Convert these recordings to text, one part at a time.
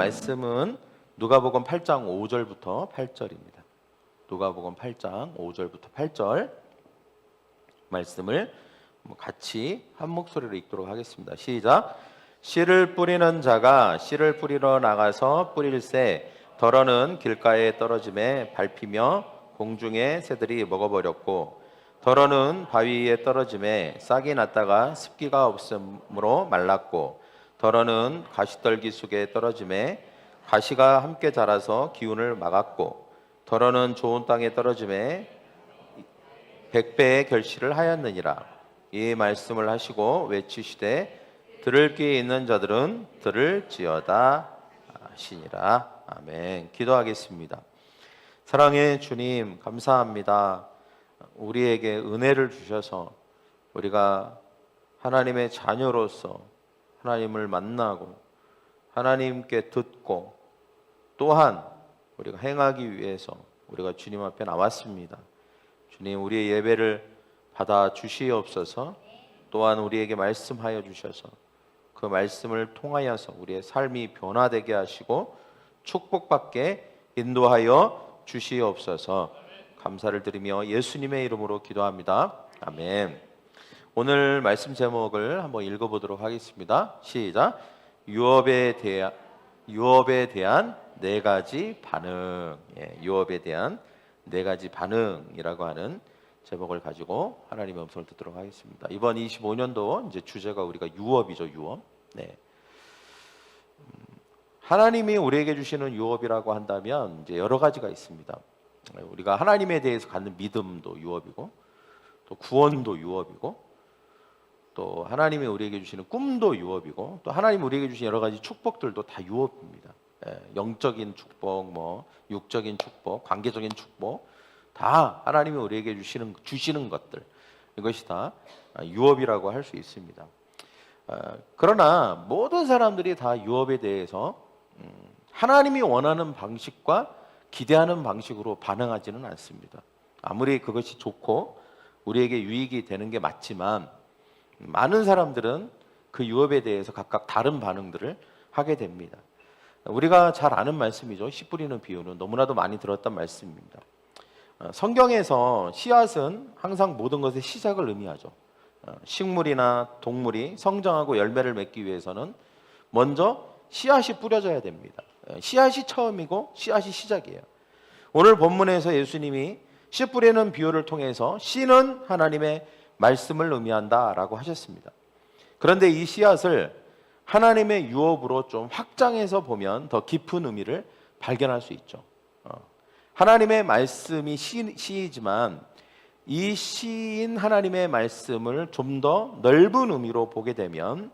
말씀은 누가복음 8장 5절부터 8절입니다. 누가복음 8장 5절부터 8절 말씀을 같이 한 목소리로 읽도록 하겠습니다. 시작. 씨를 뿌리는 자가 씨를 뿌리러 나가서 뿌릴새 덜어는 길가에 떨어짐에 밟히며 공중의 새들이 먹어버렸고, 덜어는 바위 위에 떨어짐에 싹이 났다가 습기가 없으므로 말랐고, 덜어는 가시떨기 속에 떨어짐에 가시가 함께 자라서 기운을 막았고, 덜어는 좋은 땅에 떨어짐에 100배의 결실을 하였느니라. 이 말씀을 하시고 외치시되 들을 귀 있는 자들은 들을지어다 하시니라. 아멘. 기도하겠습니다. 사랑의 주님, 감사합니다. 우리에게 은혜를 주셔서 우리가 하나님의 자녀로서 하나님을 만나고 하나님께 듣고 또한 우리가 행하기 위해서 우리가 주님 앞에 나왔습니다. 주님, 우리의 예배를 받아 주시옵소서. 또한 우리에게 말씀하여 주셔서 그 말씀을 통하여서 우리의 삶이 변화되게 하시고 축복받게 인도하여 주시옵소서. 감사를 드리며 예수님의 이름으로 기도합니다. 아멘. 오늘 말씀 제목을 한번 읽어보도록 하겠습니다. 시작. 유업에 대한 네 가지 반응. 유업에 대한 네 가지 반응이라고 하는 제목을 가지고 하나님의 음성을 듣도록 하겠습니다. 이번 25년도 이제 주제가 우리가 유업이죠. 유업. 네. 하나님이 우리에게 주시는 유업이라고 한다면 이제 여러 가지가 있습니다. 우리가 하나님에 대해서 갖는 믿음도 유업이고, 또 구원도 유업이고, 또 하나님이 우리에게 주시는 꿈도 유업이고, 또 하나님이 우리에게 주신 여러 가지 축복들도 다 유업입니다. 영적인 축복, 육적인 축복, 관계적인 축복, 다 하나님이 우리에게 주시는 것들, 이것이 다 유업이라고 할 수 있습니다. 그러나 모든 사람들이 다 유업에 대해서 하나님이 원하는 방식과 기대하는 방식으로 반응하지는 않습니다. 아무리 그것이 좋고 우리에게 유익이 되는 게 맞지만 많은 사람들은 그 유업에 대해서 각각 다른 반응들을 하게 됩니다. 우리가 잘 아는 말씀이죠. 씨 뿌리는 비유는 너무나도 많이 들었던 말씀입니다. 성경에서 씨앗은 항상 모든 것의 시작을 의미하죠. 식물이나 동물이 성장하고 열매를 맺기 위해서는 먼저 씨앗이 뿌려져야 됩니다. 씨앗이 처음이고 씨앗이 시작이에요. 오늘 본문에서 예수님이 씨 뿌리는 비유를 통해서 씨는 하나님의 말씀을 의미한다라고 하셨습니다. 그런데 이 씨앗을 하나님의 유업으로 좀 확장해서 보면 더 깊은 의미를 발견할 수 있죠. 하나님의 말씀이 씨이지만 이 씨인 하나님의 말씀을 좀 더 넓은 의미로 보게 되면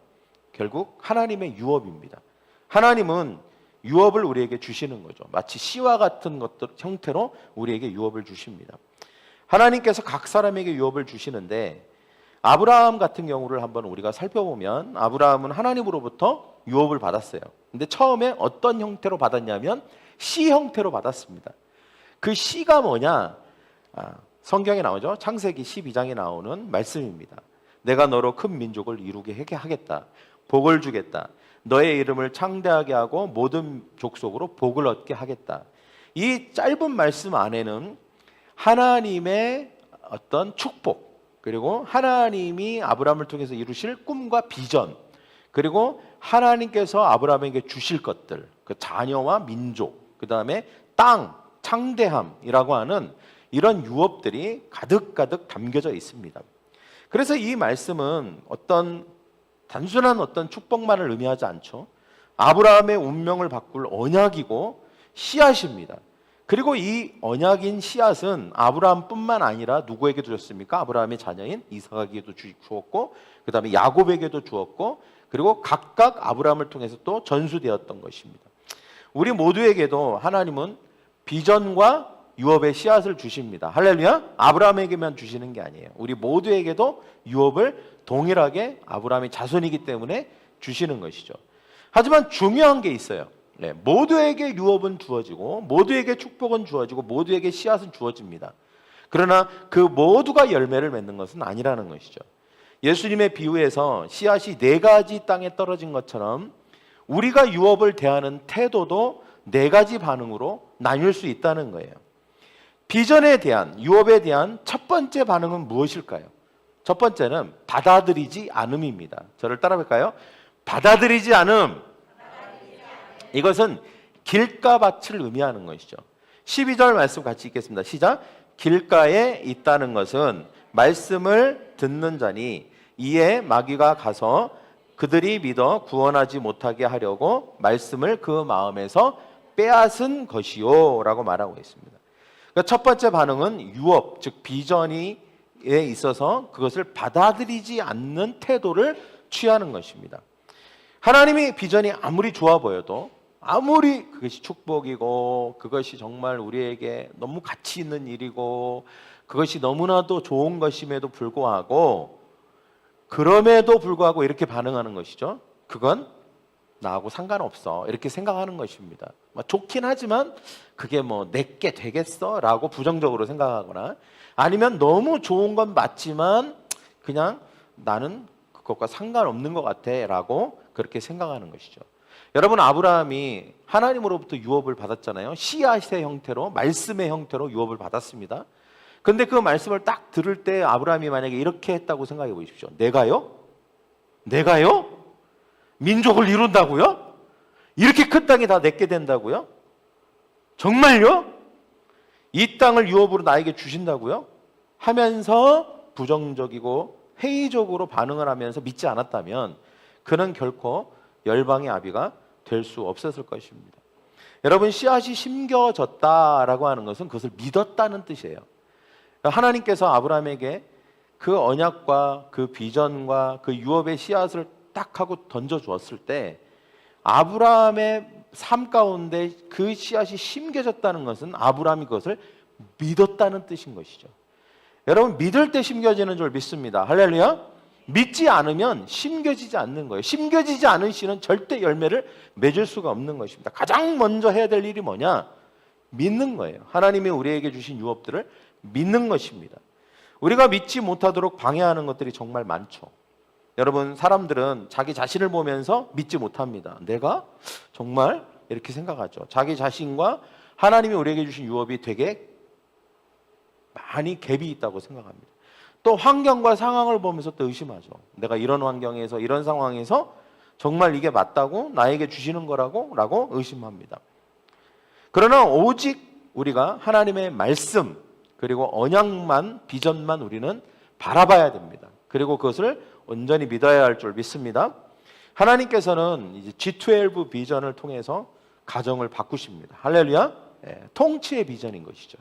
결국 하나님의 유업입니다. 하나님은 유업을 우리에게 주시는 거죠. 마치 씨와 같은 것들 형태로 우리에게 유업을 주십니다. 하나님께서 각 사람에게 유업을 주시는데 아브라함 같은 경우를 한번 우리가 살펴보면 아브라함은 하나님으로부터 유업을 받았어요. 근데 처음에 어떤 형태로 받았냐면 씨 형태로 받았습니다. 그 씨가 뭐냐? 성경에 나오죠. 창세기 12장에 나오는 말씀입니다. 내가 너로 큰 민족을 이루게 하겠다. 복을 주겠다. 너의 이름을 창대하게 하고 모든 족속으로 복을 얻게 하겠다. 이 짧은 말씀 안에는 하나님의 어떤 축복, 그리고 하나님이 아브라함을 통해서 이루실 꿈과 비전, 그리고 하나님께서 아브라함에게 주실 것들, 그 자녀와 민족, 그 다음에 땅, 창대함이라고 하는 이런 유업들이 가득가득 담겨져 있습니다. 그래서 이 말씀은 단순한 어떤 축복만을 의미하지 않죠. 아브라함의 운명을 바꿀 언약이고 씨앗입니다. 그리고 이 언약인 씨앗은 아브라함뿐만 아니라 누구에게도 줬습니까? 아브라함의 자녀인 이삭에게도 주었고, 그 다음에 야곱에게도 주었고, 그리고 각각 아브라함을 통해서 또 전수되었던 것입니다. 우리 모두에게도 하나님은 비전과 유업의 씨앗을 주십니다. 할렐루야. 아브라함에게만 주시는 게 아니에요. 우리 모두에게도 유업을 동일하게 아브라함의 자손이기 때문에 주시는 것이죠. 하지만 중요한 게 있어요. 모두에게 유업은 주어지고 모두에게 축복은 주어지고 모두에게 씨앗은 주어집니다. 그러나 그 모두가 열매를 맺는 것은 아니라는 것이죠. 예수님의 비유에서 씨앗이 네 가지 땅에 떨어진 것처럼 우리가 유업을 대하는 태도도 네 가지 반응으로 나뉠 수 있다는 거예요. 비전에 대한, 유업에 대한 첫 번째 반응은 무엇일까요? 첫 번째는 받아들이지 않음입니다. 저를 따라 볼까요? 받아들이지 않음. 이것은 길가밭을 의미하는 것이죠. 12절 말씀 같이 읽겠습니다. 시작. 길가에 있다는 것은 말씀을 듣는 자니 이에 마귀가 가서 그들이 믿어 구원하지 못하게 하려고 말씀을 그 마음에서 빼앗은 것이요 라고 말하고 있습니다. 그러니까 첫 번째 반응은 유업, 즉 비전에 있어서 그것을 받아들이지 않는 태도를 취하는 것입니다. 하나님의 비전이 아무리 좋아 보여도, 아무리 그것이 축복이고 그것이 정말 우리에게 너무 가치 있는 일이고 그것이 너무나도 좋은 것임에도 불구하고, 그럼에도 불구하고 이렇게 반응하는 것이죠. 그건 나하고 상관없어 이렇게 생각하는 것입니다. 좋긴 하지만 그게 뭐 내게 되겠어 라고 부정적으로 생각하거나, 아니면 너무 좋은 건 맞지만 그냥 나는 그것과 상관없는 것 같아 라고 그렇게 생각하는 것이죠. 여러분, 아브라함이 하나님으로부터 유업을 받았잖아요. 씨앗의 형태로, 말씀의 형태로 유업을 받았습니다. 근데 그 말씀을 딱 들을 때 아브라함이 만약에 이렇게 했다고 생각해 보십시오. 내가요? 민족을 이룬다고요? 이렇게 큰 땅이 다 내게 된다고요? 정말요? 이 땅을 유업으로 나에게 주신다고요? 하면서 부정적이고 회의적으로 반응을 하면서 믿지 않았다면 그는 결코 열방의 아비가 될 수 없었을 것입니다. 여러분, 씨앗이 심겨졌다라고 하는 것은 그것을 믿었다는 뜻이에요. 하나님께서 아브라함에게 그 언약과 그 비전과 그 유업의 씨앗을 딱 하고 던져 주었을 때 아브라함의 삶 가운데 그 씨앗이 심겨졌다는 것은 아브라함이 그것을 믿었다는 뜻인 것이죠. 여러분, 믿을 때 심겨지는 줄 믿습니다. 할렐루야. 믿지 않으면 심겨지지 않는 거예요. 심겨지지 않은 씨는 절대 열매를 맺을 수가 없는 것입니다. 가장 먼저 해야 될 일이 뭐냐? 믿는 거예요. 하나님이 우리에게 주신 유업들을 믿는 것입니다. 우리가 믿지 못하도록 방해하는 것들이 정말 많죠. 여러분, 사람들은 자기 자신을 보면서 믿지 못합니다. 내가 정말 이렇게 생각하죠. 자기 자신과 하나님이 우리에게 주신 유업이 되게 많이 갭이 있다고 생각합니다. 또 환경과 상황을 보면서 또 의심하죠. 내가 이런 환경에서, 이런 상황에서 정말 이게 맞다고 나에게 주시는 거라고? 라고 의심합니다. 그러나 오직 우리가 하나님의 말씀 그리고 언약만, 비전만 우리는 바라봐야 됩니다. 그리고 그것을 온전히 믿어야 할 줄 믿습니다. 하나님께서는 이제 G12 비전을 통해서 가정을 바꾸십니다. 할렐루야. 통치의 비전인 것이죠.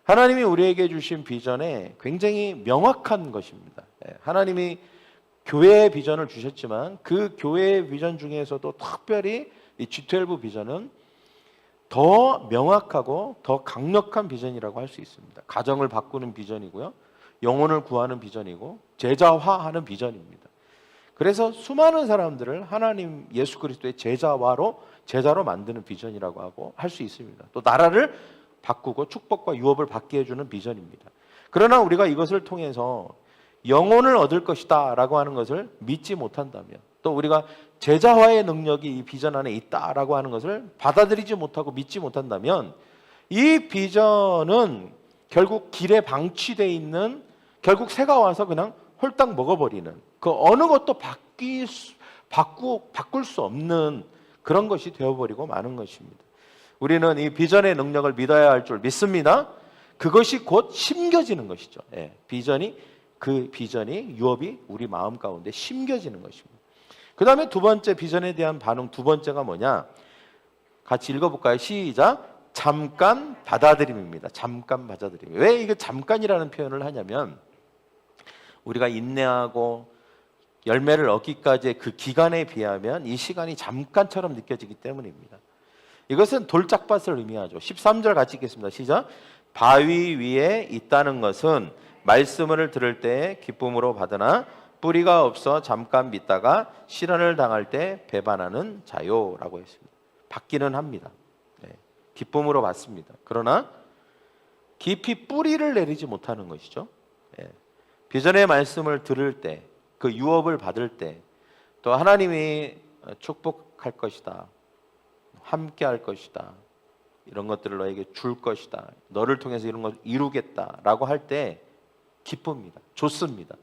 하나님이 우리에게 주신 비전에 굉장히 명확한 것입니다. 하나님이 교회의 비전을 주셨지만 그 교회의 비전 중에서도 특별히 이 G12 비전은 더 명확하고 더 강력한 비전이라고 할 수 있습니다. 가정을 바꾸는 비전이고요, 영혼을 구하는 비전이고 제자화하는 비전입니다. 그래서 수많은 사람들을 하나님 예수 그리스도의 제자로 만드는 비전이라고 하고 할 수 있습니다. 또 나라를 바꾸고 축복과 유업을 받게 해주는 비전입니다. 그러나 우리가 이것을 통해서 영혼을 얻을 것이다 라고 하는 것을 믿지 못한다면, 또 우리가 제자화의 능력이 이 비전 안에 있다라고 하는 것을 받아들이지 못하고 믿지 못한다면 이 비전은 결국 길에 방치되어 있는, 결국 새가 와서 그냥 홀딱 먹어버리는, 그 어느 것도 바꿀 수 없는 그런 것이 되어버리고 마는 것입니다. 우리는 이 비전의 능력을 믿어야 할 줄 믿습니다. 그것이 곧 심겨지는 것이죠. 그 비전이 유업이 우리 마음 가운데 심겨지는 것입니다. 그 다음에 두 번째 비전에 대한 반응, 두 번째가 뭐냐? 같이 읽어볼까요? 시작. 잠깐 받아들임입니다. 잠깐 받아들임. 왜 이게 잠깐이라는 표현을 하냐면, 우리가 인내하고 열매를 얻기까지의 그 기간에 비하면 이 시간이 잠깐처럼 느껴지기 때문입니다. 이것은 돌짝밭을 의미하죠. 13절 같이 읽겠습니다. 시작. 바위 위에 있다는 것은 말씀을 들을 때 기쁨으로 받으나 뿌리가 없어 잠깐 믿다가 시련을 당할 때 배반하는 자요라고 했습니다. 받기는 합니다. 기쁨으로 받습니다. 그러나 깊이 뿌리를 내리지 못하는 것이죠. 비전의 말씀을 들을 때, 그 유업을 받을 때, 또 하나님이 축복할 것이다, 함께 할 것이다, 이런 것들을 너에게 줄 것이다, 너를 통해서 이런 걸 이루겠다라고 할 때 기쁩니다. 좋습니다.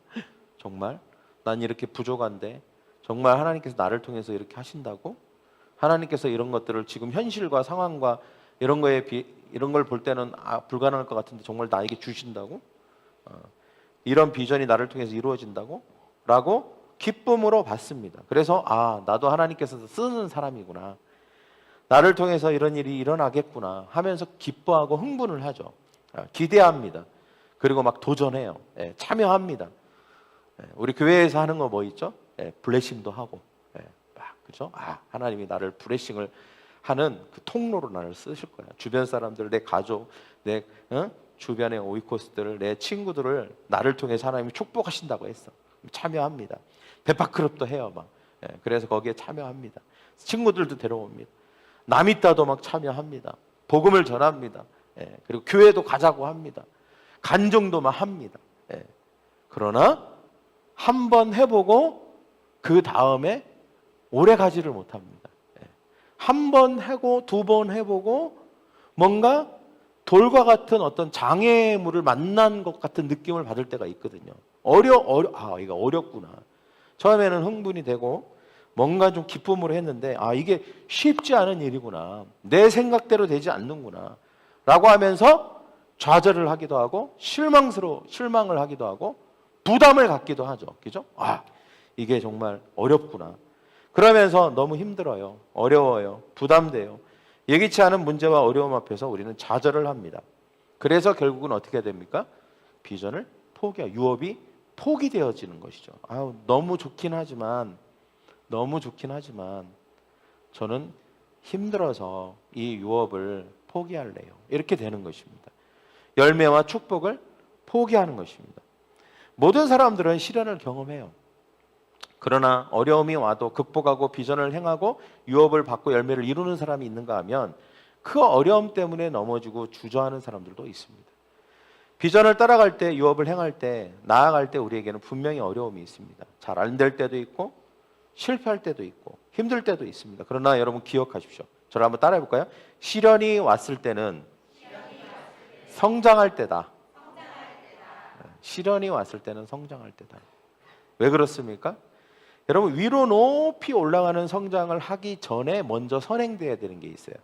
정말 난 이렇게 부족한데 정말 하나님께서 나를 통해서 이렇게 하신다고? 하나님께서 이런 것들을 지금 현실과 상황과 이런 걸 볼 때는 불가능할 것 같은데 정말 나에게 주신다고? 이런 비전이 나를 통해서 이루어진다고? 라고 기쁨으로 받습니다. 그래서 나도 하나님께서 쓰는 사람이구나, 나를 통해서 이런 일이 일어나겠구나 하면서 기뻐하고 흥분을 하죠. 기대합니다. 그리고 막 도전해요. 참여합니다. 우리 교회에서 하는 거 뭐 있죠? 블레싱도 하고, 그죠? 하나님이 나를 블레싱을 하는 그 통로로 나를 쓰실 거야. 주변 사람들, 내 가족, 내 주변의 오이코스들을, 내 친구들을 나를 통해서 하나님이 축복하신다고 했어. 참여합니다. 베파클럽도 해요, 막. 그래서 거기에 참여합니다. 친구들도 데려옵니다. 남 있다도 막 참여합니다. 복음을 전합니다. 그리고 교회도 가자고 합니다. 간증도 막 합니다. 그러나 한 번 해보고 그 다음에 오래 가지를 못합니다. 한 번 하고 두 번 해보고 뭔가 돌과 같은 어떤 장애물을 만난 것 같은 느낌을 받을 때가 있거든요. 이거 어렵구나. 처음에는 흥분이 되고 뭔가 좀 기쁨으로 했는데 이게 쉽지 않은 일이구나, 내 생각대로 되지 않는구나 라고 하면서 좌절을 하기도 하고 실망을 하기도 하고 부담을 갖기도 하죠. 그죠? 이게 정말 어렵구나. 그러면서 너무 힘들어요. 어려워요. 부담돼요. 예기치 않은 문제와 어려움 앞에서 우리는 좌절을 합니다. 그래서 결국은 어떻게 됩니까? 비전을 유업이 포기되어지는 것이죠. 너무 좋긴 하지만 저는 힘들어서 이 유업을 포기할래요. 이렇게 되는 것입니다. 열매와 축복을 포기하는 것입니다. 모든 사람들은 시련을 경험해요. 그러나 어려움이 와도 극복하고 비전을 행하고 유업을 받고 열매를 이루는 사람이 있는가 하면 그 어려움 때문에 넘어지고 주저하는 사람들도 있습니다. 비전을 따라갈 때, 유업을 행할 때, 나아갈 때 우리에게는 분명히 어려움이 있습니다. 잘 안 될 때도 있고 실패할 때도 있고 힘들 때도 있습니다. 그러나 여러분 기억하십시오. 저를 한번 따라해 볼까요? 시련이 왔을 때는 성장할 때다. 시련이 왔을 때는 성장할 때다. 왜 그렇습니까? 여러분, 위로 높이 올라가는 성장을 하기 전에 먼저 선행돼야 되는 게 있어요.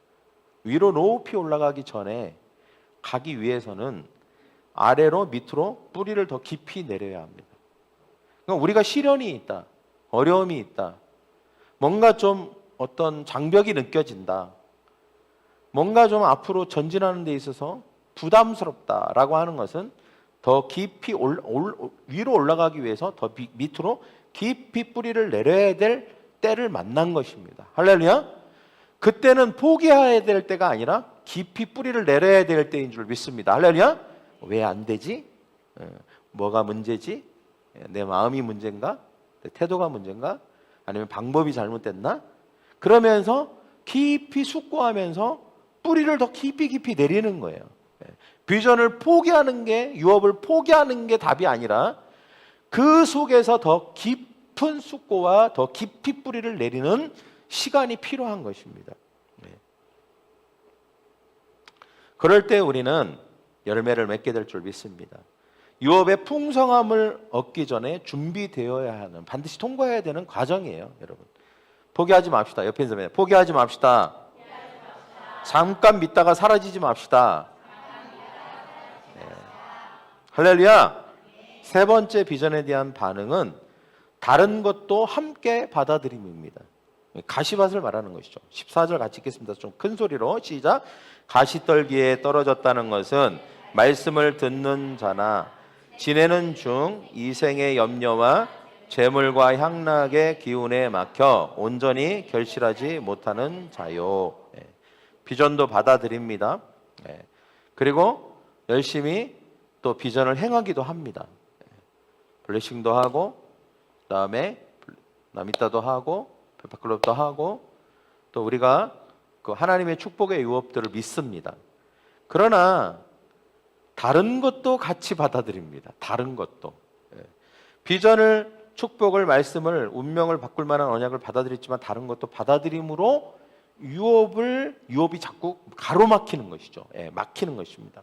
위로 높이 올라가기 전에 가기 위해서는 아래로 밑으로 뿌리를 더 깊이 내려야 합니다. 그러니까 우리가 시련이 있다, 어려움이 있다, 뭔가 좀 어떤 장벽이 느껴진다, 뭔가 좀 앞으로 전진하는 데 있어서 부담스럽다라고 하는 것은 더 깊이 위로 올라가기 위해서 더 밑으로 깊이 뿌리를 내려야 될 때를 만난 것입니다. 할렐루야. 그때는 포기해야 될 때가 아니라 깊이 뿌리를 내려야 될 때인 줄 믿습니다. 할렐루야. 왜 안 되지? 뭐가 문제지? 내 마음이 문제인가? 내 태도가 문제인가? 아니면 방법이 잘못됐나? 그러면서 깊이 숙고하면서 뿌리를 더 깊이 내리는 거예요. 비전을 포기하는 게, 유업을 포기하는 게 답이 아니라 그 속에서 더 깊은 숙고와 더 깊이 뿌리를 내리는 시간이 필요한 것입니다. 그럴 때 우리는 열매를 맺게 될 줄 믿습니다. 유업의 풍성함을 얻기 전에 준비되어야 하는, 반드시 통과해야 되는 과정이에요, 여러분. 포기하지 맙시다. 옆에 있는 사람에 포기하지 맙시다. 잠깐 믿다가 사라지지 맙시다. 할렐루야. 세 번째 비전에 대한 반응은 다른 것도 함께 받아들임입니다. 가시밭을 말하는 것이죠. 14절 같이 읽겠습니다. 좀 큰 소리로 시작. 가시떨기에 떨어졌다는 것은 말씀을 듣는 자나 지내는 중 이생의 염려와 재물과 향락의 기운에 막혀 온전히 결실하지 못하는 자요. 비전도 받아들입니다. 그리고 열심히 또 비전을 행하기도 합니다. 블레싱도 하고, 그다음에 나미따도 하고, 베파클럽도 하고, 또 우리가 그 하나님의 축복의 유업들을 믿습니다. 그러나 다른 것도 같이 받아들입니다. 다른 것도. 비전을 축복을, 말씀을, 운명을 바꿀 만한 언약을 받아들였지만 다른 것도 받아들임으로 유업이 자꾸 가로막히는 것이죠. 예, 막히는 것입니다.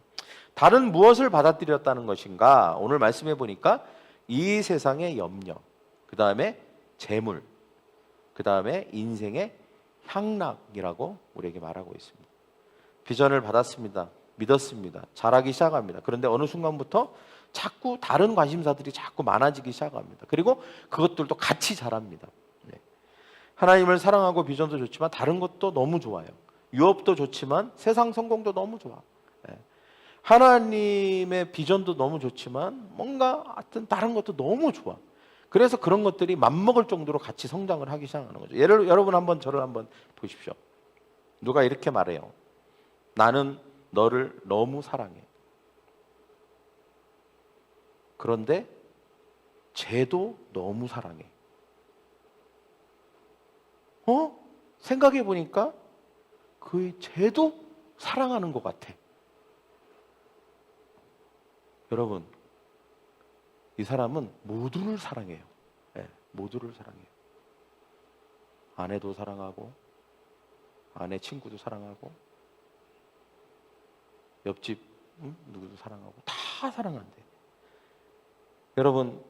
다른 무엇을 받아들였다는 것인가? 오늘 말씀해 보니까 이 세상의 염려, 그 다음에 재물, 그 다음에 인생의 향락이라고 우리에게 말하고 있습니다. 비전을 받았습니다. 믿었습니다. 잘하기 시작합니다. 그런데 어느 순간부터 자꾸 다른 관심사들이 자꾸 많아지기 시작합니다. 그리고 그것들도 같이 자랍니다. 네. 하나님을 사랑하고 비전도 좋지만 다른 것도 너무 좋아요. 유업도 좋지만 세상 성공도 너무 좋아. 네. 하나님의 비전도 너무 좋지만 뭔가 하여튼 다른 것도 너무 좋아. 그래서 그런 것들이 맞먹을 정도로 같이 성장을 하기 시작하는 거죠. 여러분 한번 저를 한번 보십시오. 누가 이렇게 말해요. 나는 너를 너무 사랑해. 그런데 쟤도 너무 사랑해. 생각해 보니까 그 쟤도 사랑하는 것 같아. 여러분, 이 사람은 모두를 사랑해요. 네, 모두를 사랑해요. 아내도 사랑하고, 아내 친구도 사랑하고, 옆집 누구도 사랑하고, 다 사랑한대. 여러분,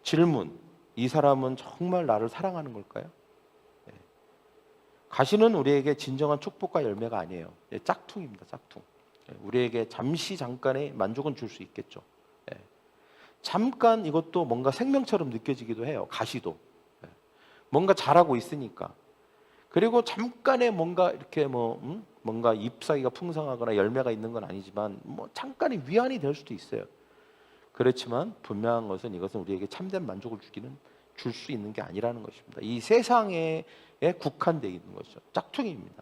질문, 이 사람은 정말 나를 사랑하는 걸까요? 네. 가시는 우리에게 진정한 축복과 열매가 아니에요. 네, 짝퉁입니다. 짝퉁. 네, 우리에게 잠깐의 만족은 줄 수 있겠죠. 네. 잠깐 이것도 뭔가 생명처럼 느껴지기도 해요. 가시도. 네. 뭔가 잘하고 있으니까. 그리고 잠깐의 뭔가 이렇게 뭔가 잎사귀가 풍성하거나 열매가 있는 건 아니지만 잠깐의 위안이 될 수도 있어요. 그렇지만 분명한 것은 이것은 우리에게 참된 만족을 줄 수 있는 게 아니라는 것입니다. 이 세상에 국한되어 있는 것이죠. 짝퉁입니다.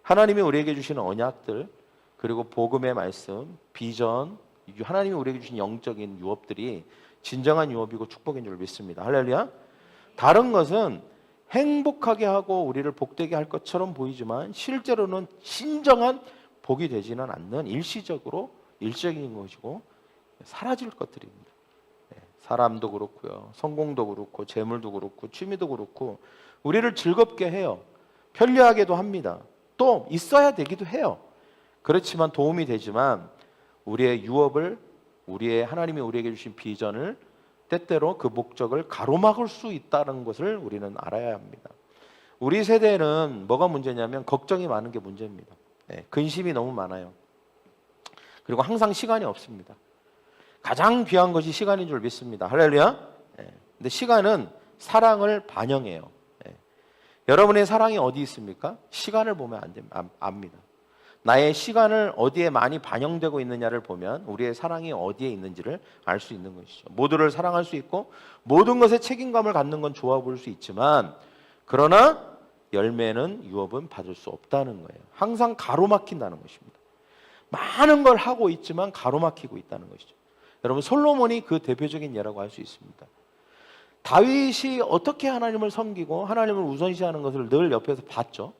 하나님이 우리에게 주시는 언약들, 그리고 복음의 말씀, 비전, 하나님이 우리에게 주신 영적인 유업들이 진정한 유업이고 축복인 줄 믿습니다. 할렐루야. 다른 것은 행복하게 하고 우리를 복되게 할 것처럼 보이지만 실제로는 진정한 복이 되지는 않는 일시적인 것이고 사라질 것들입니다. 사람도 그렇고요, 성공도 그렇고, 재물도 그렇고, 취미도 그렇고, 우리를 즐겁게 해요. 편리하게도 합니다. 또 있어야 되기도 해요. 그렇지만 도움이 되지만 우리의 유업을, 하나님이 우리에게 주신 비전을, 때때로 그 목적을 가로막을 수 있다는 것을 우리는 알아야 합니다. 우리 세대는 뭐가 문제냐면 걱정이 많은 게 문제입니다. 근심이 너무 많아요. 그리고 항상 시간이 없습니다. 가장 귀한 것이 시간인 줄 믿습니다. 할렐루야. 근데 시간은 사랑을 반영해요. 여러분의 사랑이 어디 있습니까? 시간을 보면 압니다. 나의 시간을 어디에 많이 반영되고 있느냐를 보면 우리의 사랑이 어디에 있는지를 알 수 있는 것이죠. 모두를 사랑할 수 있고 모든 것에 책임감을 갖는 건 좋아 보일 수 있지만, 그러나 열매는, 유업은 받을 수 없다는 거예요. 항상 가로막힌다는 것입니다. 많은 걸 하고 있지만 가로막히고 있다는 것이죠. 여러분, 솔로몬이 그 대표적인 예라고 할 수 있습니다. 다윗이 어떻게 하나님을 섬기고 하나님을 우선시하는 것을 늘 옆에서 봤죠.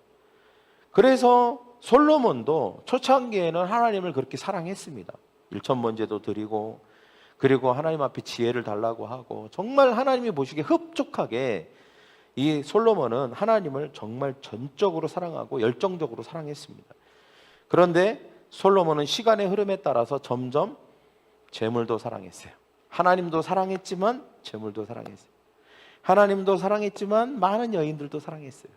그래서 솔로몬도 초창기에는 하나님을 그렇게 사랑했습니다. 일천번제도 드리고, 그리고 하나님 앞에 지혜를 달라고 하고, 정말 하나님이 보시기에 흡족하게 이 솔로몬은 하나님을 정말 전적으로 사랑하고 열정적으로 사랑했습니다. 그런데 솔로몬은 시간의 흐름에 따라서 점점 재물도 사랑했어요. 하나님도 사랑했지만 재물도 사랑했어요. 하나님도 사랑했지만 많은 여인들도 사랑했어요.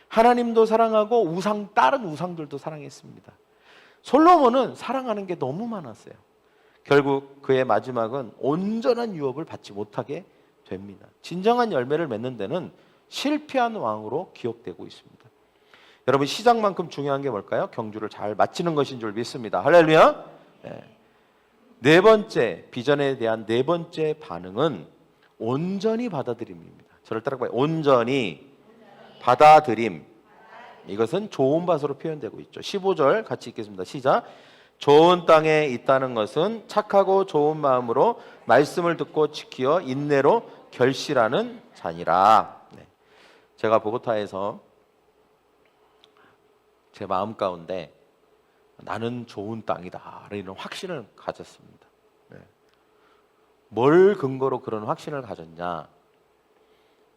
하나님도 사랑하고 다른 우상들도 사랑했습니다. 솔로몬은 사랑하는 게 너무 많았어요. 결국 그의 마지막은 온전한 유업을 받지 못하게 됩니다. 진정한 열매를 맺는 데는 실패한 왕으로 기억되고 있습니다. 여러분, 시작만큼 중요한 게 뭘까요? 경주를 잘 마치는 것인 줄 믿습니다. 할렐루야. 네 번째, 비전에 대한 네 번째 반응은 온전히 받아들임입니다. 저를 따라가봐요. 온전히 받아들임. 이것은 좋은 밭으로 표현되고 있죠. 15절 같이 읽겠습니다. 시작. 좋은 땅에 있다는 것은 착하고 좋은 마음으로 말씀을 듣고 지키어 인내로 결실하는 자니라. 제가 보고타에서 제 마음 가운데 나는 좋은 땅이다 이런 확신을 가졌습니다. 뭘 근거로 그런 확신을 가졌냐?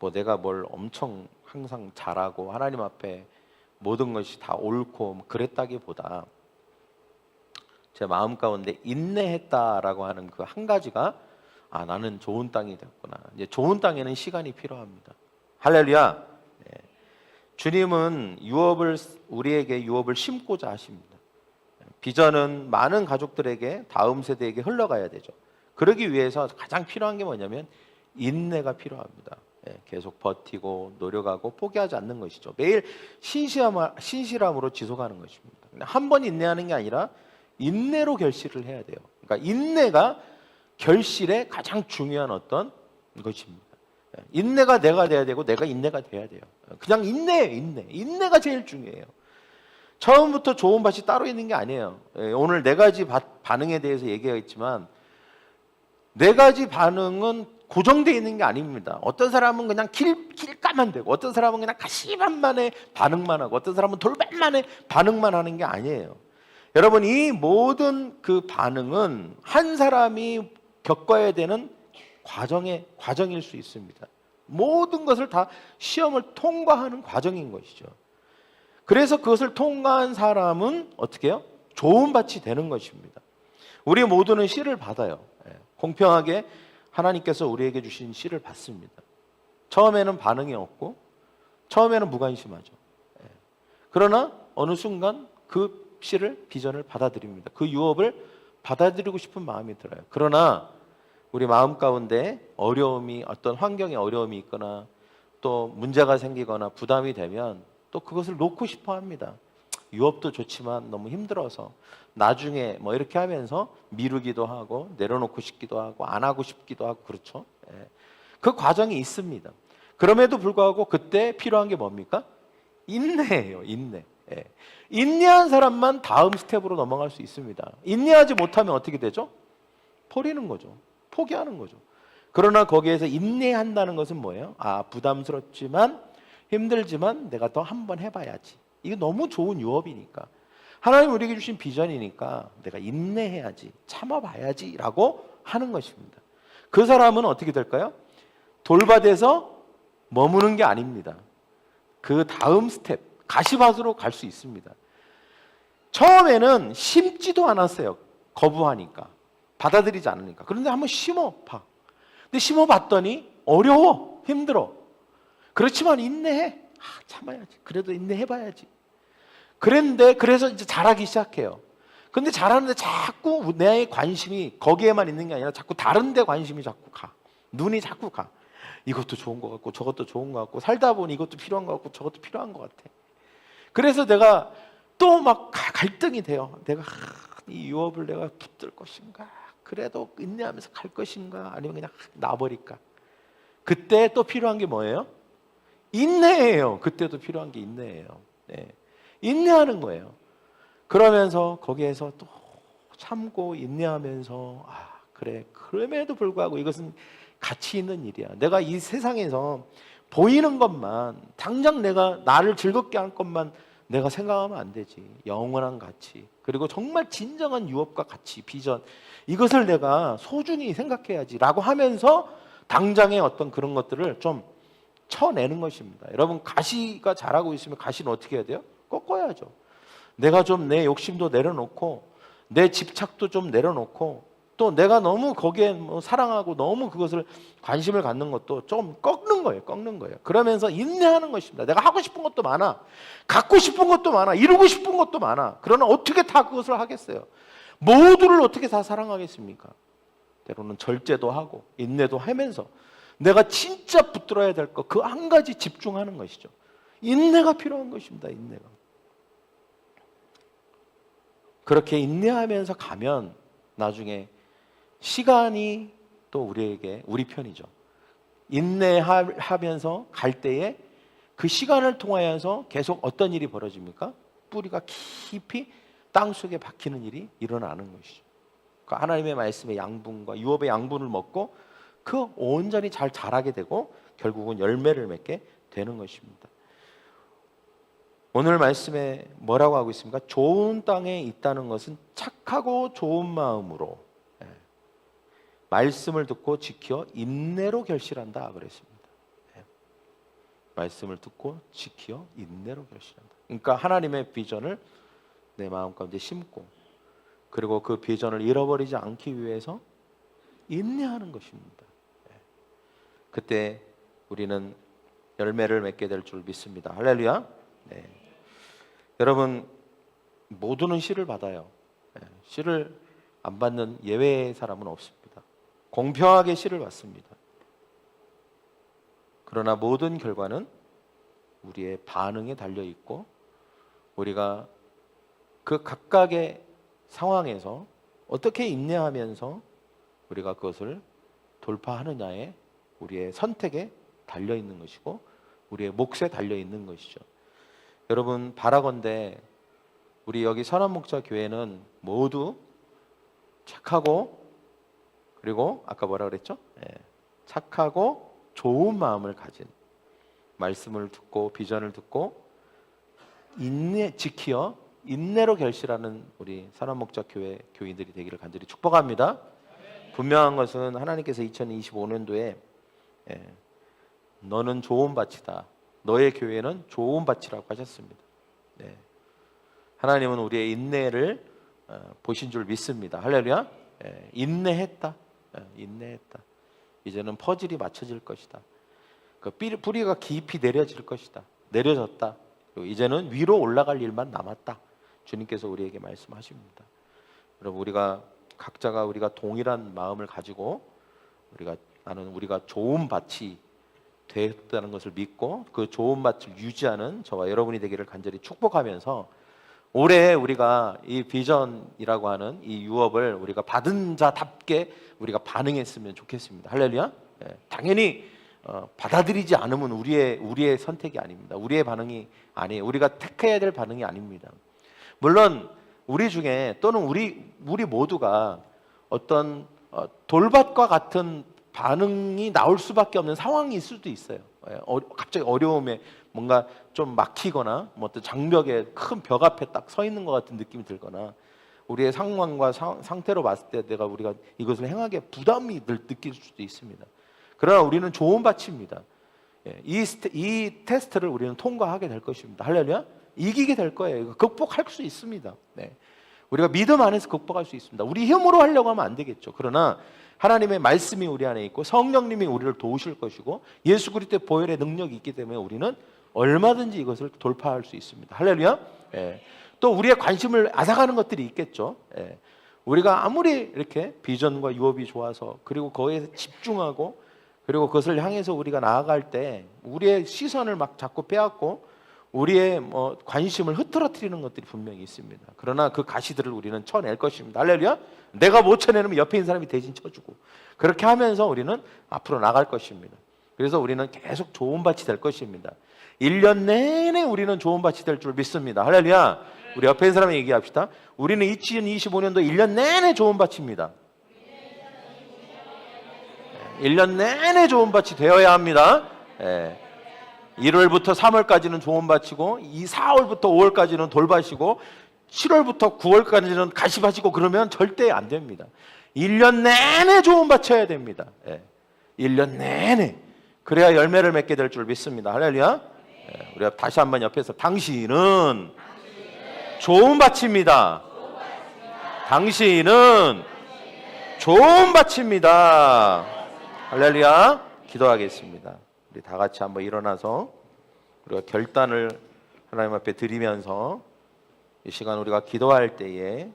뭐 내가 뭘 엄청 항상 잘하고 하나님 앞에 모든 것이 다 옳고 뭐 그랬다기보다 제 마음 가운데 인내했다라고 하는 그 한 가지가 나는 좋은 땅이 됐구나. 이제 좋은 땅에는 시간이 필요합니다. 할렐루야. 네. 주님은 우리에게 유업을 심고자 하십니다. 비전은 많은 가족들에게 다음 세대에게 흘러가야 되죠. 그러기 위해서 가장 필요한 게 뭐냐면 인내가 필요합니다. 계속 버티고 노력하고 포기하지 않는 것이죠. 매일 신실함으로 지속하는 것입니다. 한 번 인내하는 게 아니라 인내로 결실을 해야 돼요. 그러니까 인내가 결실의 가장 중요한 어떤 것입니다. 인내가 내가 돼야 되고 내가 인내가 돼야 돼요. 그냥 인내예요. 인내가 제일 중요해요. 처음부터 좋은 밭이 따로 있는 게 아니에요. 오늘 네 가지 반응에 대해서 얘기했지만 네 가지 반응은 고정되어 있는 게 아닙니다. 어떤 사람은 그냥 길가만 되고 어떤 사람은 그냥 가시밭만에 반응만 하고 어떤 사람은 돌밭만에 반응만 하는 게 아니에요. 여러분, 이 모든 그 반응은 한 사람이 겪어야 되는 과정일 수 있습니다. 모든 것을 다 시험을 통과하는 과정인 것이죠. 그래서 그것을 통과한 사람은 어떻게 해요? 좋은 밭이 되는 것입니다. 우리 모두는 씨를 받아요. 공평하게 하나님께서 우리에게 주신 씨를 받습니다. 처음에는 반응이 없고 처음에는 무관심하죠. 그러나 어느 순간 그 씨를 비전을 받아들입니다. 그 유업을 받아들이고 싶은 마음이 들어요. 그러나 우리 마음 가운데 어떤 환경에 어려움이 있거나 또 문제가 생기거나 부담이 되면 또 그것을 놓고 싶어 합니다. 유업도 좋지만 너무 힘들어서 나중에 뭐 이렇게 하면서 미루기도 하고 내려놓고 싶기도 하고 안 하고 싶기도 하고 그렇죠. 그 과정이 있습니다. 그럼에도 불구하고 그때 필요한 게 뭡니까? 인내예요. 인내. 인내한 사람만 다음 스텝으로 넘어갈 수 있습니다. 인내하지 못하면 어떻게 되죠? 버리는 거죠. 포기하는 거죠. 그러나 거기에서 인내한다는 것은 뭐예요? 부담스럽지만 힘들지만 내가 더 한번 해봐야지. 이게 너무 좋은 유업이니까. 하나님 우리에게 주신 비전이니까 내가 인내해야지, 참아봐야지 라고 하는 것입니다. 그 사람은 어떻게 될까요? 돌밭에서 머무는 게 아닙니다. 그 다음 스텝, 가시밭으로 갈 수 있습니다. 처음에는 심지도 않았어요. 거부하니까. 받아들이지 않으니까. 그런데 한번 심어봐. 근데 심어봤더니 어려워. 힘들어. 그렇지만 인내해. 참아야지. 그래도 인내해봐야지. 그래서 이제 잘하기 시작해요. 근데 잘하는데 자꾸 내 관심이 거기에만 있는 게 아니라 자꾸 다른 데 관심이 자꾸 가. 눈이 자꾸 가. 이것도 좋은 것 같고 저것도 좋은 것 같고 살다 보니 이것도 필요한 것 같고 저것도 필요한 것 같아. 그래서 내가 또 막 갈등이 돼요. 내가 이 유업을 내가 붙들 것인가? 그래도 인내하면서 갈 것인가? 아니면 그냥 놔버릴까? 그때 또 필요한 게 뭐예요? 인내예요. 그때도 필요한 게 인내예요. 인내하는 거예요. 그러면서 거기에서 또 참고 인내하면서 그래. 그럼에도 불구하고 이것은 가치 있는 일이야. 내가 이 세상에서 보이는 것만 당장 내가 나를 즐겁게 할 것만 내가 생각하면 안 되지. 영원한 가치 그리고 정말 진정한 유업과 가치, 비전 이것을 내가 소중히 생각해야지 라고 하면서 당장의 어떤 그런 것들을 좀 쳐내는 것입니다. 여러분 가시가 자라고 있으면 가시는 어떻게 해야 돼요? 꺾어야죠. 내가 좀 내 욕심도 내려놓고 내 집착도 좀 내려놓고 또 내가 너무 거기에 사랑하고 너무 그것을 관심을 갖는 것도 좀 꺾는 거예요. 그러면서 인내하는 것입니다. 내가 하고 싶은 것도 많아. 갖고 싶은 것도 많아. 이루고 싶은 것도 많아. 그러나 어떻게 다 그것을 하겠어요? 모두를 어떻게 다 사랑하겠습니까? 때로는 절제도 하고 인내도 하면서 내가 진짜 붙들어야 될 것 그 한 가지 집중하는 것이죠. 인내가 필요한 것입니다. 인내가. 그렇게 인내하면서 가면 나중에 시간이 또 우리 편이죠. 인내하면서 갈 때에 그 시간을 통하여서 계속 어떤 일이 벌어집니까? 뿌리가 깊이 땅속에 박히는 일이 일어나는 것이죠. 그 하나님의 말씀의 양분과 유업의 양분을 먹고 그 온전히 잘 자라게 되고 결국은 열매를 맺게 되는 것입니다. 오늘 말씀에 뭐라고 하고 있습니까? 좋은 땅에 있다는 것은 착하고 좋은 마음으로 말씀을 듣고 지켜 인내로 결실한다 그랬습니다. 말씀을 듣고 지키어 인내로 결실한다. 그러니까 하나님의 비전을 내 마음 가운데 심고, 그리고 그 비전을 잃어버리지 않기 위해서 인내하는 것입니다. 그때 우리는 열매를 맺게 될 줄 믿습니다. 할렐루야. 네. 여러분, 모두는 씨를 받아요. 씨를 안 받는 예외의 사람은 없습니다. 공평하게 씨를 받습니다. 그러나 모든 결과는 우리의 반응에 달려 있고, 우리가 그 각각의 상황에서 어떻게 인내하면서 우리가 그것을 돌파하느냐에 우리의 선택에 달려 있는 것이고, 우리의 몫에 달려 있는 것이죠. 여러분, 바라건대 우리 여기 선한목자교회는 모두 착하고, 그리고 아까 뭐라 그랬죠? 착하고 좋은 마음을 가진, 말씀을 듣고 비전을 듣고 지키어 인내로 결실하는 우리 선한목자교회 교인들이 되기를 간절히 축복합니다. 분명한 것은 하나님께서 2025년도에 너는 좋은 밭이다, 너의 교회는 좋은 밭이라고 하셨습니다. 하나님은 우리의 인내를 보신 줄 믿습니다. 할렐루야. 인내했다. 인내했다. 이제는 퍼즐이 맞춰질 것이다. 그 뿌리가 깊이 내려질 것이다. 내려졌다. 그리고 이제는 위로 올라갈 일만 남았다. 주님께서 우리에게 말씀하십니다. 여러분, 우리가 각자가 우리가 동일한 마음을 가지고 우리가 좋은 밭이 되었다는 것을 믿고 그 좋은 밭을 유지하는 저와 여러분이 되기를 간절히 축복하면서, 올해 우리가 이 비전이라고 하는 이 유업을 우리가 받은 자답게 우리가 반응했으면 좋겠습니다. 할렐루야. 당연히 받아들이지 않으면 우리의 선택이 아닙니다. 우리의 반응이 아니에요. 우리가 택해야 될 반응이 아닙니다. 물론 우리 중에 또는 우리 모두가 어떤 돌밭과 같은 반응이 나올 수밖에 없는 상황이 있을 수도 있어요. 갑자기 어려움에 뭔가 좀 막히거나 뭐 어떤 장벽에 큰 벽 앞에 딱 서 있는 것 같은 느낌이 들거나, 우리의 상황과 상태로 봤을 때 우리가 이것을 행하기에 부담이 느낄 수도 있습니다. 그러나 우리는 좋은 밭입니다. 이 테스트를 우리는 통과하게 될 것입니다. 할렐루야. 이기게 될 거예요. 극복할 수 있습니다. 우리가 믿음 안에서 극복할 수 있습니다. 우리 힘으로 하려고 하면 안 되겠죠. 그러나 하나님의 말씀이 우리 안에 있고 성령님이 우리를 도우실 것이고 예수 그리스도의 보혈의 능력이 있기 때문에 우리는 얼마든지 이것을 돌파할 수 있습니다. 할렐루야. 또 우리의 관심을 앗아가는 것들이 있겠죠. 우리가 아무리 이렇게 비전과 유업이 좋아서, 그리고 거기에 집중하고, 그리고 그것을 향해서 우리가 나아갈 때 우리의 시선을 막 자꾸 빼앗고 우리의 관심을 흐트러뜨리는 것들이 분명히 있습니다. 그러나 그 가시들을 우리는 쳐낼 것입니다. 할렐루야. 내가 못 쳐내면 옆에 있는 사람이 대신 쳐주고, 그렇게 하면서 우리는 앞으로 나갈 것입니다. 그래서 우리는 계속 좋은 밭이 될 것입니다. 1년 내내 우리는 좋은 밭이 될 줄 믿습니다. 할렐루야. 우리 옆에 있는 사람에게 얘기합시다. 우리는 2025년도 1년 내내 좋은 밭입니다. 1년 내내 좋은 밭이 되어야 합니다. 1월부터 3월까지는 좋은 밭이고, 4월부터 5월까지는 돌밭이고, 7월부터 9월까지는 가시밭이고, 그러면 절대 안 됩니다. 1년 내내 좋은 밭이어야 됩니다. 1년 내내. 그래야 열매를 맺게 될 줄 믿습니다. 할렐루야. 우리가 다시 한번 옆에서, 당신은 좋은 밭입니다. 당신은 좋은 밭입니다. 할렐루야. 기도하겠습니다. 우리 다 같이 한번 일어나서 우리가 결단을 하나님 앞에 드리면서 이 시간 우리가 기도할 때에,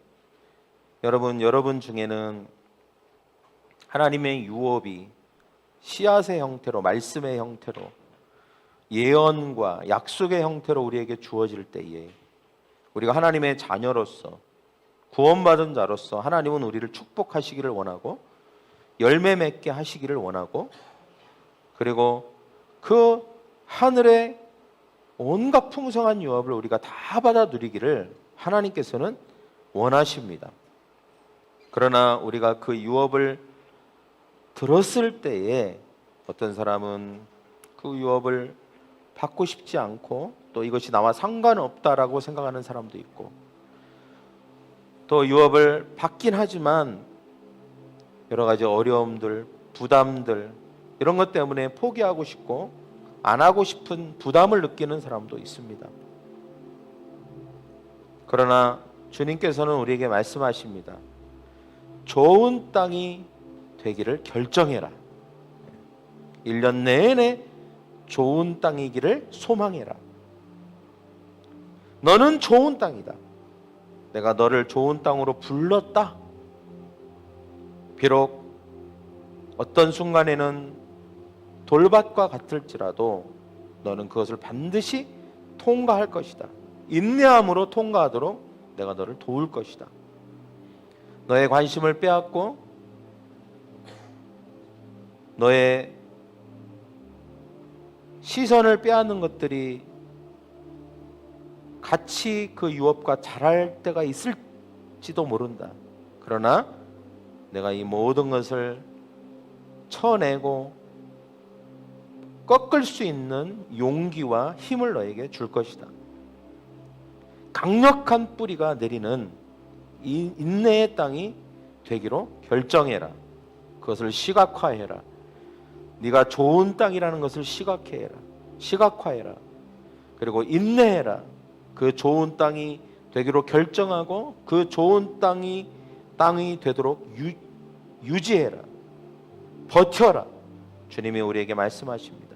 여러분 중에는 하나님의 유업이 씨앗의 형태로, 말씀의 형태로, 예언과 약속의 형태로 우리에게 주어질 때에, 우리가 하나님의 자녀로서, 구원받은 자로서 하나님은 우리를 축복하시기를 원하고 열매 맺게 하시기를 원하고, 그리고 그 하늘의 온갖 풍성한 유업을 우리가 다 받아 누리기를 하나님께서는 원하십니다. 그러나 우리가 그 유업을 들었을 때에 어떤 사람은 그 유업을 받고 싶지 않고, 또 이것이 나와 상관없다라고 생각하는 사람도 있고, 또 유업을 받긴 하지만 여러 가지 어려움들, 부담들, 이런 것 때문에 포기하고 싶고 안 하고 싶은 부담을 느끼는 사람도 있습니다. 그러나 주님께서는 우리에게 말씀하십니다. 좋은 땅이 되기를 결정해라. 1년 내내 좋은 땅이기를 소망해라. 너는 좋은 땅이다. 내가 너를 좋은 땅으로 불렀다. 비록 어떤 순간에는 돌밭과 같을지라도 너는 그것을 반드시 통과할 것이다. 인내함으로 통과하도록 내가 너를 도울 것이다. 너의 관심을 빼앗고 너의 시선을 빼앗는 것들이 같이 그 유업과 자랄 때가 있을지도 모른다. 그러나 내가 이 모든 것을 쳐내고 꺾을 수 있는 용기와 힘을 너에게 줄 것이다. 강력한 뿌리가 내리는 이 인내의 땅이 되기로 결정해라. 그것을 시각화해라. 네가 좋은 땅이라는 것을 시각화해라. 그리고 인내해라. 그 좋은 땅이 되기로 결정하고 그 좋은 땅이 되도록 유지해라. 버텨라. 주님이 우리에게 말씀하십니다.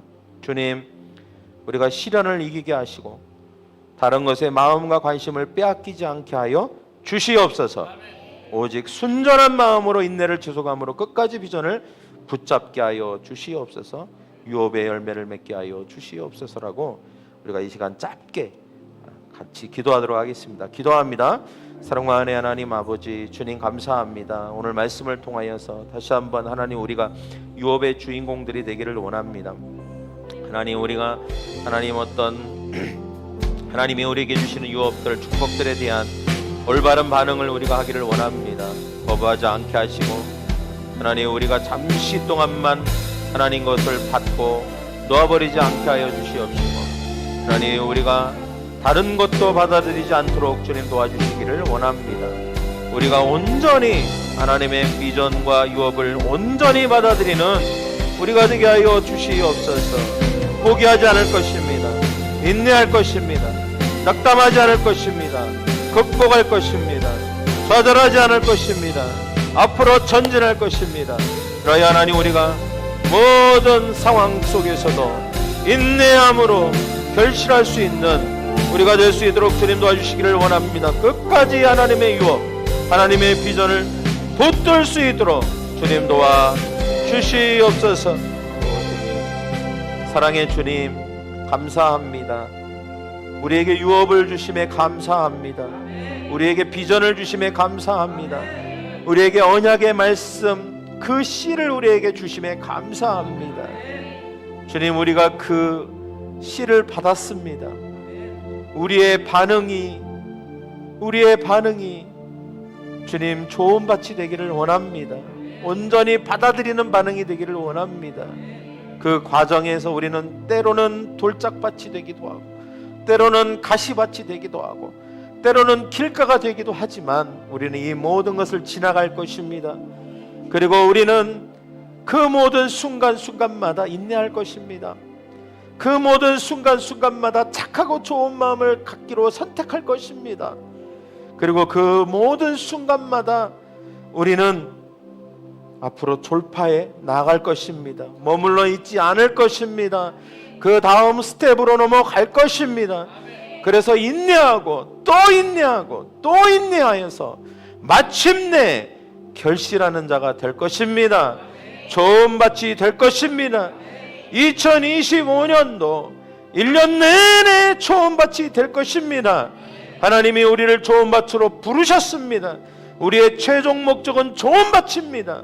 주님, 우리가 시련을 이기게 하시고 다른 것에 마음과 관심을 빼앗기지 않게 하여 주시옵소서. 오직 순전한 마음으로 인내를 지속함으로 끝까지 비전을 붙잡게 하여 주시옵소서. 유업의 열매를 맺게 하여 주시옵소서라고 우리가 이 시간 짧게 같이 기도하도록 하겠습니다. 기도합니다. 사랑하는 하나님 아버지, 주님 감사합니다. 오늘 말씀을 통하여서 다시 한번 하나님, 우리가 유업의 주인공들이 되기를 원합니다. 하나님, 우리가 하나님 하나님이 우리에게 주시는 유업들, 축복들에 대한 올바른 반응을 우리가 하기를 원합니다. 거부하지 않게 하시고 하나님, 우리가 잠시 동안만 하나님 것을 받고 놓아버리지 않게 하여 주시옵시고 하나님, 우리가 다른 것도 받아들이지 않도록 주님 도와주시기를 원합니다. 우리가 온전히 하나님의 비전과 유업을 온전히 받아들이는 우리가 되게 하여 주시옵소서. 포기하지 않을 것입니다. 인내할 것입니다. 낙담하지 않을 것입니다. 극복할 것입니다. 좌절하지 않을 것입니다. 앞으로 전진할 것입니다. 그러야 하나님, 우리가 모든 상황 속에서도 인내함으로 결실할 수 있는 우리가 될 수 있도록 주님 도와주시기를 원합니다. 끝까지 하나님의 유업, 하나님의 비전을 붙들 수 있도록 주님 도와주시옵소서. 사랑의 주님, 감사합니다. 우리에게 유업을 주심에 감사합니다. 우리에게 비전을 주심에 감사합니다. 우리에게 언약의 말씀, 그 씨를 우리에게 주심에 감사합니다. 주님, 우리가 그 씨를 받았습니다. 우리의 반응이 주님 좋은 밭이 되기를 원합니다. 온전히 받아들이는 반응이 되기를 원합니다. 그 과정에서 우리는 때로는 돌짝밭이 되기도 하고, 때로는 가시밭이 되기도 하고, 때로는 길가가 되기도 하지만 우리는 이 모든 것을 지나갈 것입니다. 그리고 우리는 그 모든 순간순간마다 인내할 것입니다. 그 모든 순간순간마다 착하고 좋은 마음을 갖기로 선택할 것입니다. 그리고 그 모든 순간마다 우리는 앞으로 졸파해 나아갈 것입니다. 머물러 있지 않을 것입니다. 그 다음 스텝으로 넘어갈 것입니다. 그래서 인내하고 또 인내하고 또 인내하여서 마침내 결실하는 자가 될 것입니다. 좋은 밭이 될 것입니다. 2025년도 1년 내내 좋은 밭이 될 것입니다. 하나님이 우리를 좋은 밭으로 부르셨습니다. 우리의 최종 목적은 좋은 밭입니다.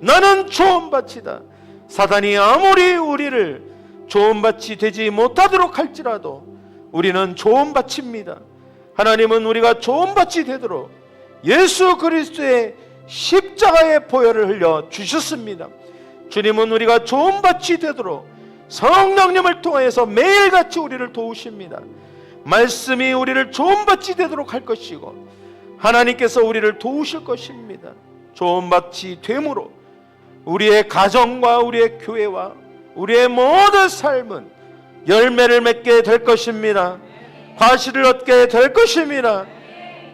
나는 좋은 밭이다. 사단이 아무리 우리를 좋은 밭이 되지 못하도록 할지라도 우리는 좋은 밭입니다. 하나님은 우리가 좋은 밭이 되도록 예수 그리스도의 십자가의 보혈을 흘려 주셨습니다. 주님은 우리가 좋은 밭이 되도록 성령님을 통하여서 매일같이 우리를 도우십니다. 말씀이 우리를 좋은 밭이 되도록 할 것이고 하나님께서 우리를 도우실 것입니다. 좋은 밭이 되므로 우리의 가정과 우리의 교회와 우리의 모든 삶은 열매를 맺게 될 것입니다. 과실을 얻게 될 것입니다.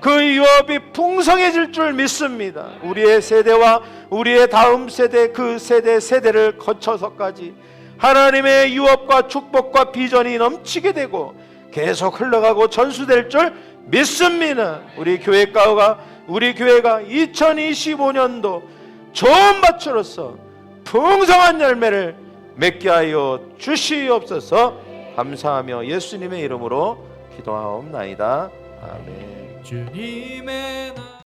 그 유업이 풍성해질 줄 믿습니다. 우리의 세대와 우리의 다음 세대, 그 세대를 거쳐서까지 하나님의 유업과 축복과 비전이 넘치게 되고 계속 흘러가고 전수될 줄 믿습니다. 우리 교회가 2025년도 좋은 밭으로서 풍성한 열매를 맺게 하여 주시옵소서. 감사하며 예수님의 이름으로 기도하옵나이다. 아멘. 주님의